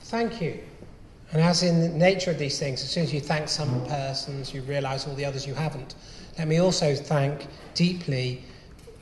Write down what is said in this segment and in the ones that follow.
Thank you. And as in the nature of these things, as soon as you thank some persons, you realise all the others you haven't. Let me also thank deeply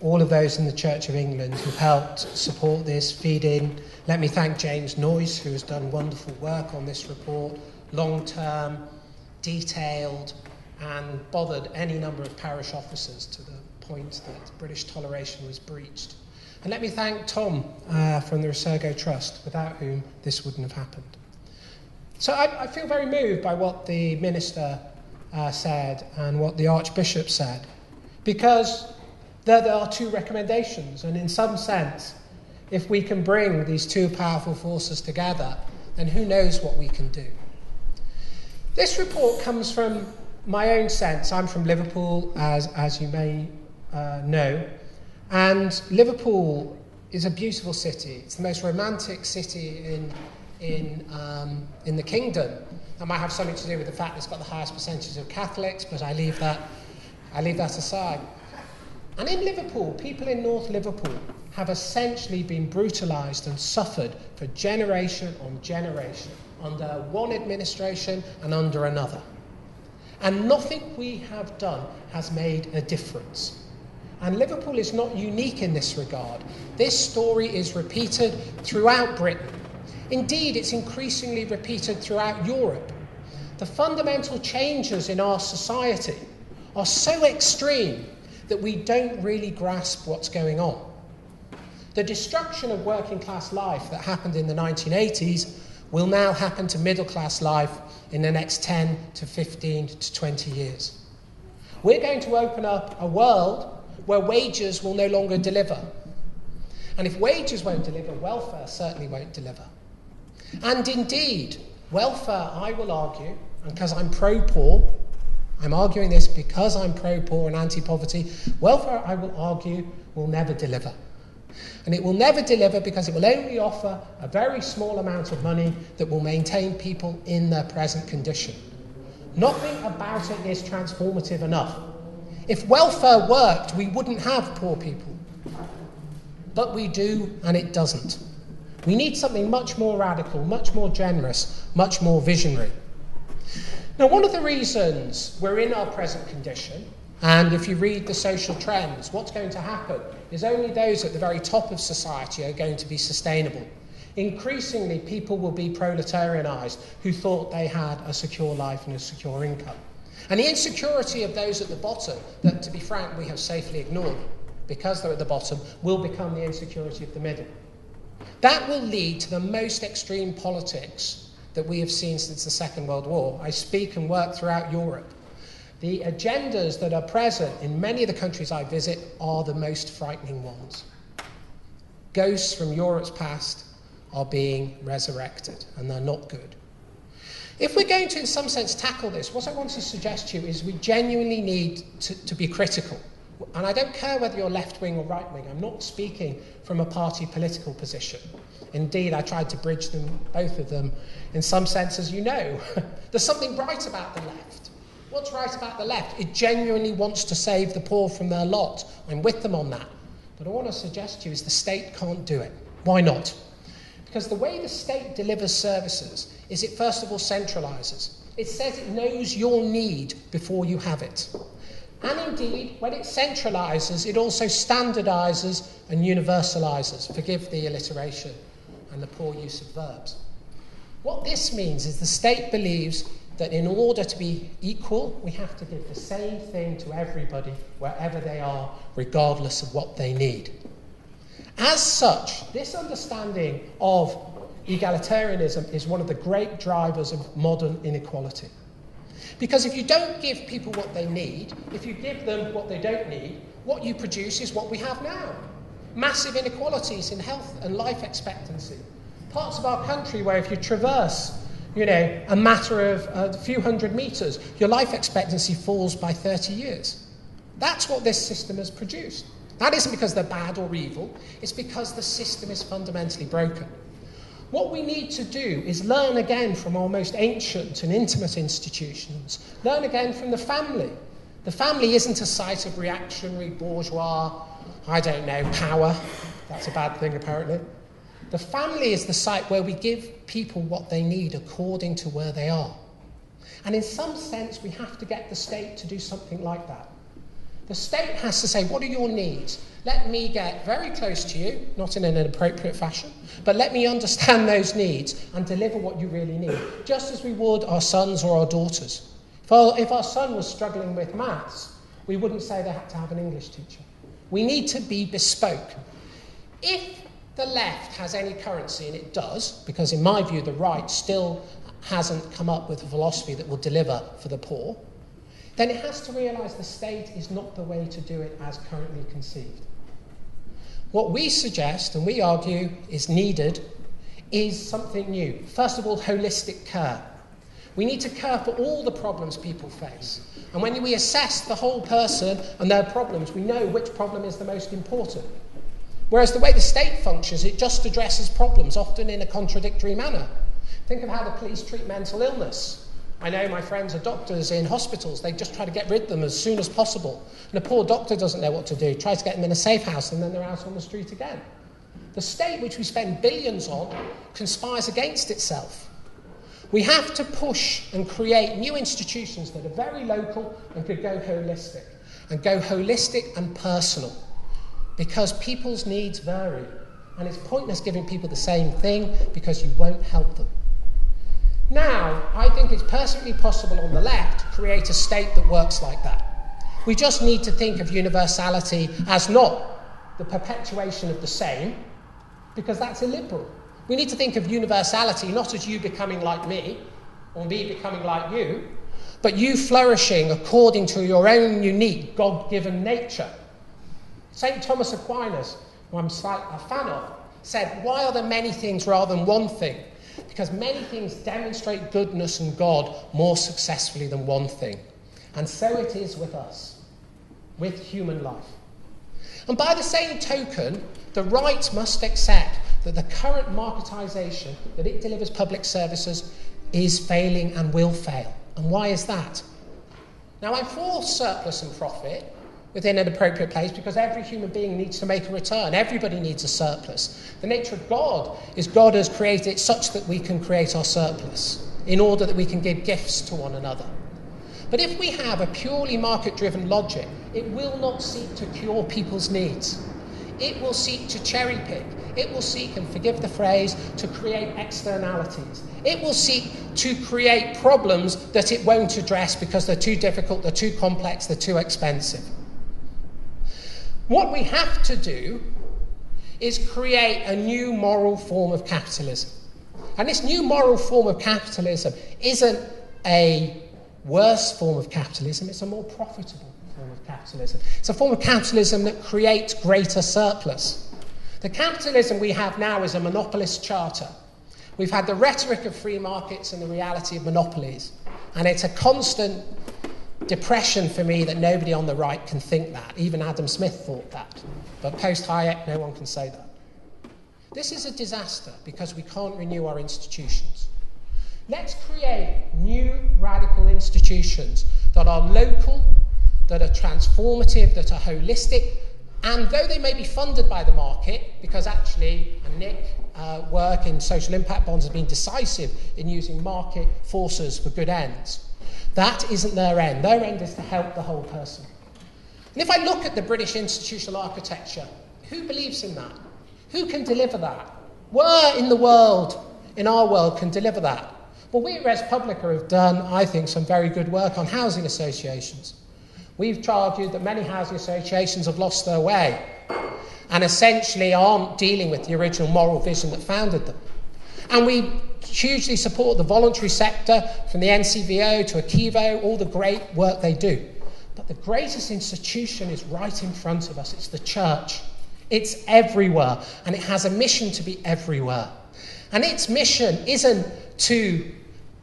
all of those in the Church of England who've helped support this, feed in. Let me thank James Noyce, who has done wonderful work on this report, long-term, detailed, and bothered any number of parish officers to the point that British toleration was breached. And let me thank Tom from the Resurgo Trust, without whom this wouldn't have happened. So I feel very moved by what the minister said and what the Archbishop said, because there are two recommendations, and in some sense, if we can bring these two powerful forces together, then who knows what we can do. This report comes from my own sense. I'm from Liverpool, as you may know, and Liverpool is a beautiful city. It's the most romantic city in the kingdom. That might have something to do with the fact it's got the highest percentage of Catholics, but I leave that aside. And in Liverpool, people in North Liverpool have essentially been brutalised and suffered for generation on generation under one administration and under another. And nothing we have done has made a difference. And Liverpool is not unique in this regard. This story is repeated throughout Britain. Indeed, it's increasingly repeated throughout Europe. The fundamental changes in our society are so extreme that we don't really grasp what's going on. The destruction of working class life that happened in the 1980s will now happen to middle class life in the next 10 to 15 to 20 years. We're going to open up a world where wages will no longer deliver. And if wages won't deliver, welfare certainly won't deliver. And indeed, welfare, I will argue, and because I'm pro-poor, I'm arguing this because I'm pro-poor and anti-poverty, welfare, I will argue, will never deliver. And it will never deliver because it will only offer a very small amount of money that will maintain people in their present condition. Nothing about it is transformative enough. If welfare worked, we wouldn't have poor people. But we do, and it doesn't. We need something much more radical, much more generous, much more visionary. Now, one of the reasons we're in our present condition, and if you read the social trends, what's going to happen is only those at the very top of society are going to be sustainable. Increasingly, people will be proletarianised who thought they had a secure life and a secure income. And the insecurity of those at the bottom, that, to be frank, we have safely ignored because they're at the bottom, will become the insecurity of the middle. That will lead to the most extreme politics that we have seen since the Second World War. I speak and work throughout Europe. The agendas that are present in many of the countries I visit are the most frightening ones. Ghosts from Europe's past are being resurrected, and they're not good. If we're going to, in some sense, tackle this, what I want to suggest to you is we genuinely need to be critical. And I don't care whether you're left-wing or right-wing. I'm not speaking from a party political position. Indeed, I tried to bridge them, both of them, in some sense, as you know. There's something right about the left. What's right about the left? It genuinely wants to save the poor from their lot. I'm with them on that. But I want to suggest to you is the state can't do it. Why not? Because the way the state delivers services is it first of all centralises. It says it knows your need before you have it. And indeed, when it centralises, it also standardises and universalises. Forgive the alliteration and the poor use of verbs. What this means is the state believes that in order to be equal, we have to give the same thing to everybody, wherever they are, regardless of what they need. As such, this understanding of egalitarianism is one of the great drivers of modern inequality. Because if you don't give people what they need, if you give them what they don't need, what you produce is what we have now. Massive inequalities in health and life expectancy. Parts of our country where if you traverse, a matter of a few hundred metres, your life expectancy falls by 30 years. That's what this system has produced. That isn't because they're bad or evil, it's because the system is fundamentally broken. What we need to do is learn again from our most ancient and intimate institutions. Learn again from the family. The family isn't a site of reactionary, bourgeois, power. That's a bad thing, apparently. The family is the site where we give people what they need according to where they are. And in some sense, we have to get the state to do something like that. The state has to say, what are your needs? Let me get very close to you, not in an inappropriate fashion, but let me understand those needs and deliver what you really need, just as we would our sons or our daughters. If our son was struggling with maths, we wouldn't say they had to have an English teacher. We need to be bespoke. If the left has any currency, and it does, because in my view the right still hasn't come up with a philosophy that will deliver for the poor, then it has to realise the state is not the way to do it as currently conceived. What we suggest, and we argue is needed, is something new. First of all, holistic care. We need to care for all the problems people face. And when we assess the whole person and their problems, we know which problem is the most important. Whereas the way the state functions, it just addresses problems, often in a contradictory manner. Think of how the police treat mental illness. I know my friends are doctors in hospitals. They just try to get rid of them as soon as possible. And a poor doctor doesn't know what to do, tries to get them in a safe house, and then they're out on the street again. The state, which we spend billions on, conspires against itself. We have to push and create new institutions that are very local and could go holistic. And go holistic and personal. Because people's needs vary. And it's pointless giving people the same thing because you won't help them. Now, I think it's perfectly possible on the left to create a state that works like that. We just need to think of universality as not the perpetuation of the same, because that's illiberal. We need to think of universality not as you becoming like me, or me becoming like you, but you flourishing according to your own unique God-given nature. St. Thomas Aquinas, who I'm a fan of, said, why are there many things rather than one thing? Because many things demonstrate goodness and God more successfully than one thing. And so it is with us, with human life. And by the same token, the right must accept that the current marketisation that it delivers public services is failing and will fail. And why is that? Now, I'm for surplus and profit within an appropriate place because every human being needs to make a return. Everybody needs a surplus. The nature of God is God has created it such that we can create our surplus in order that we can give gifts to one another. But if we have a purely market-driven logic, it will not seek to cure people's needs. It will seek to cherry-pick. It will seek, and forgive the phrase, to create externalities. It will seek to create problems that it won't address because they're too difficult, they're too complex, they're too expensive. What we have to do is create a new moral form of capitalism. And this new moral form of capitalism isn't a worse form of capitalism, it's a more profitable form of capitalism. It's a form of capitalism that creates greater surplus. The capitalism we have now is a monopolist charter. We've had the rhetoric of free markets and the reality of monopolies. And it's a constant depression for me that nobody on the right can think that. Even Adam Smith thought that. But post-Hayek, no one can say that. This is a disaster because we can't renew our institutions. Let's create new radical institutions that are local, that are transformative, that are holistic, and though they may be funded by the market, because actually Nick work in social impact bonds has been decisive in using market forces for good ends. That isn't their end. Their end is to help the whole person. And if I look at the British institutional architecture, who believes in that? Who can deliver that? Where in the world, in our world, can deliver that? Well, we at ResPublica have done, I think, some very good work on housing associations. We've argued that many housing associations have lost their way and essentially aren't dealing with the original moral vision that founded them. And we hugely support the voluntary sector, from the NCVO to Akivo, all the great work they do. But the greatest institution is right in front of us. It's the church. It's everywhere, and it has a mission to be everywhere. And its mission isn't to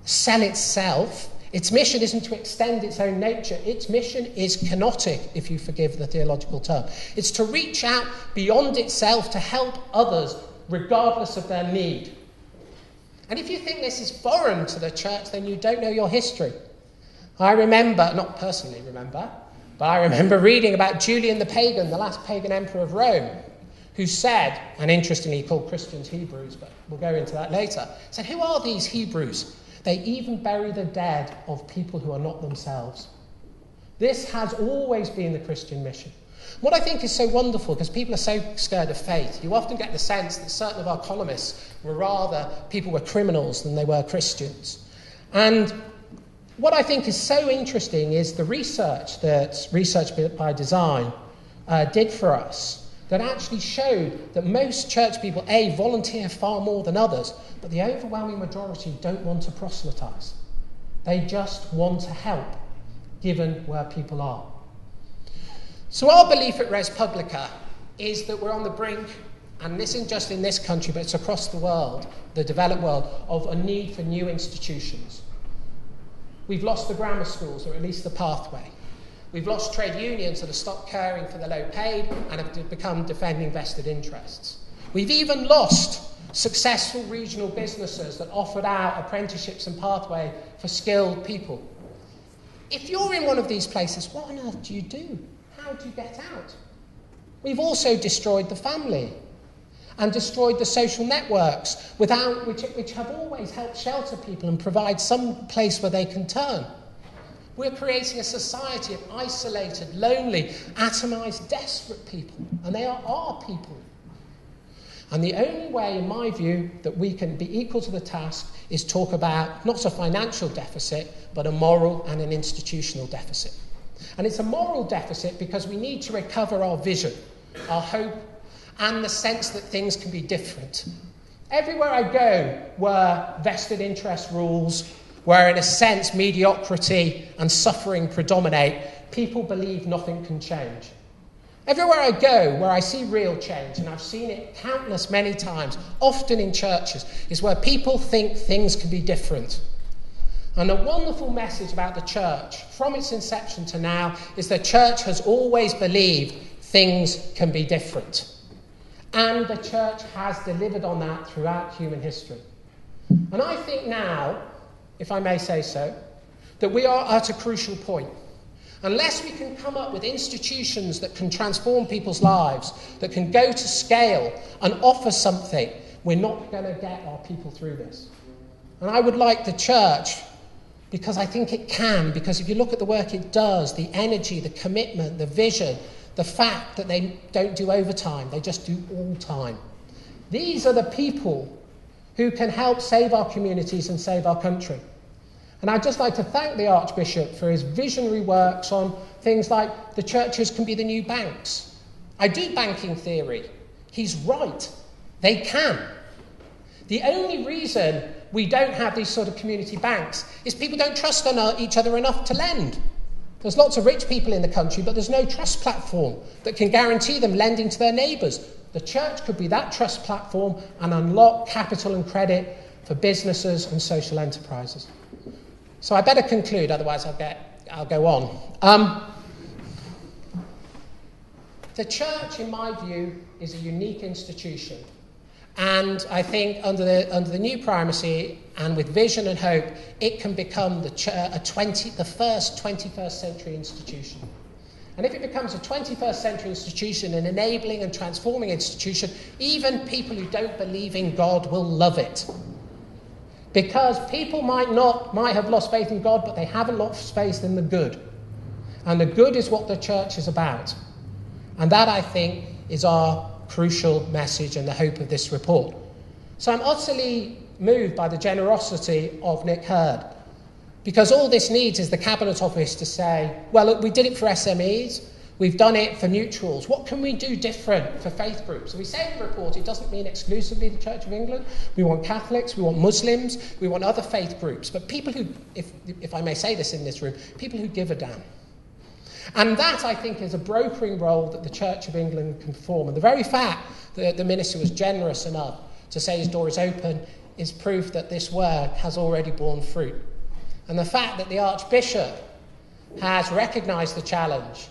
sell itself. Its mission isn't to extend its own nature. Its mission is kenotic, if you forgive the theological term. It's to reach out beyond itself to help others, regardless of their need. And if you think this is foreign to the church, then you don't know your history. I remember, not personally remember, but I remember reading about Julian the Pagan, the last pagan emperor of Rome, who said, and interestingly he called Christians Hebrews, but we'll go into that later, said, who are these Hebrews? They even bury the dead of people who are not themselves. This has always been the Christian mission. What I think is so wonderful, because people are so scared of faith, you often get the sense that certain of our columnists were rather people were criminals than they were Christians. And what I think is so interesting is the research that Research by Design did for us that actually showed that most church people, A, volunteer far more than others, but the overwhelming majority don't want to proselytise. They just want to help, given where people are. So our belief at ResPublica is that we're on the brink, and this isn't just in this country, but it's across the world, the developed world, of a need for new institutions. We've lost the grammar schools, or at least the pathway. We've lost trade unions that have stopped caring for the low paid and have become defending vested interests. We've even lost successful regional businesses that offered out apprenticeships and pathway for skilled people. If you're in one of these places, what on earth do you do? How do you get out? We've also destroyed the family and destroyed the social networks which have always helped shelter people and provide some place where they can turn. We're creating a society of isolated, lonely, atomised, desperate people, and they are our people. And the only way, in my view, that we can be equal to the task is talk about not a financial deficit, but a moral and an institutional deficit. And it's a moral deficit because we need to recover our vision, our hope, and the sense that things can be different. Everywhere I go where vested interest rules, where in a sense mediocrity and suffering predominate, people believe nothing can change. Everywhere I go where I see real change, and I've seen it countless many times, often in churches, is where people think things can be different. And a wonderful message about the church, from its inception to now, is the church has always believed things can be different. And the church has delivered on that throughout human history. And I think now, if I may say so, that we are at a crucial point. Unless we can come up with institutions that can transform people's lives, that can go to scale and offer something, we're not going to get our people through this. And I would like the church, because I think it can, because if you look at the work it does, the energy, the commitment, the vision, the fact that they don't do overtime, they just do all time. These are the people who can help save our communities and save our country. And I'd just like to thank the Archbishop for his visionary works on things like the churches can be the new banks. I do banking theory. He's right. They can. The only reason we don't have these sort of community banks is people don't trust each other enough to lend. There's lots of rich people in the country, but there's no trust platform that can guarantee them lending to their neighbours. The church could be that trust platform and unlock capital and credit for businesses and social enterprises. So I better conclude, otherwise I'll go on. The church, in my view, is a unique institution. And I think under the new primacy and with vision and hope, it can become the first 21st century institution. And if it becomes a 21st century institution, an enabling and transforming institution, even people who don't believe in God will love it. Because people might have lost faith in God, but they haven't lost faith in the good. And the good is what the church is about. And that, I think, is our crucial message and the hope of this report. So I'm utterly moved by the generosity of Nick Hurd, because all this needs is the Cabinet Office to say, well, look, we did it for SMEs, we've done it for mutuals, what can we do different for faith groups? So we say in the report it doesn't mean exclusively the Church of England. We want Catholics, we want Muslims, we want other faith groups, but people who, if I may say this in this room, people who give a damn. And that, I think, is a brokering role that the Church of England can perform. And the very fact that the minister was generous enough to say his door is open is proof that this work has already borne fruit. And the fact that the Archbishop has recognised the challenge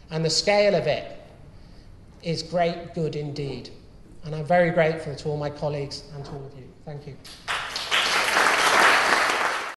and the scale of it is great good indeed. And I'm very grateful to all my colleagues and to all of you. Thank you.